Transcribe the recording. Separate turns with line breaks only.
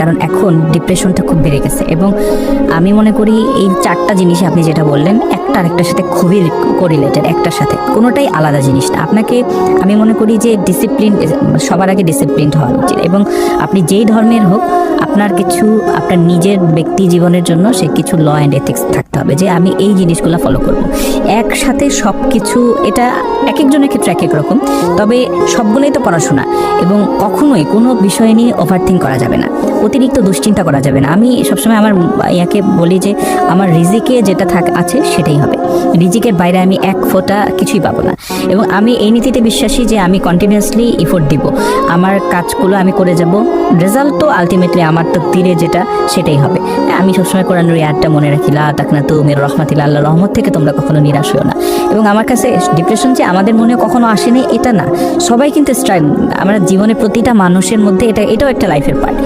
কারণ এখন ডিপ্রেশনটা খুব বেড়ে গেছে। এবং আমি মনে করি এই 4টা জিনিস আপনি যেটা বললেন একটা আরেকটার সাথে খুবই কোরিলেটেড, একটার সাথে কোনোটাই আলাদা জিনিস না। আপনাকে আমি মনে করি যে ডিসিপ্লিন, সবার আগে ডিসিপ্লিনড হওয়া উচিত। এবং আপনি যেই ধর্মের হোক, আপনার কিছু আপনার নিজের ব্যক্তি জীবনের জন্য সে কিছু ল অ্যান্ড এথিক্স থাকতে হবে, যে আমি এই জিনিসগুলো ফলো করব। একসাথে সব কিছু, এটা এক একজনের ক্ষেত্রে এক এক রকম, তবে সবগুলোই তো পড়াশোনা। এবং কখনোই কোনো বিষয় নিয়ে ওভারথিঙ্ক করা যাবে না, অতিরিক্ত দুশ্চিন্তা করা যাবে না। আমি সবসময় আমার ইয়াকে বলি যে আমার রিজিকে যেটা আছে সেটাই হবে, রিজিকের বাইরে আমি এক ফোঁটা কিছুই পাবো না। এবং আমি এই নীতিতে বিশ্বাসী যে আমি কন্টিনিউয়াসলি এফোর্ট দিব, আমার কাজগুলো আমি করে যাব, রেজাল্ট তো আলটিমেটলি আমার তো তীরে যেটা সেটাই হবে। আমি সবসময় কোরআনের আয়াতটা মনে রাখি, লা তাকনাতু মির রাহমাতিল্লাহ, আল্লাহর রহমত থেকে তোমরা কখনো নিরাশ হও না। এবং আমার কাছে ডিপ্রেশন যে আমাদের মনে কখনো আসেনি এটা না, সবাই কিন্তু স্ট্রাগল, আমরা জীবনে প্রতিটা মানুষের মধ্যে এটাও একটা লাইফের পার্ট।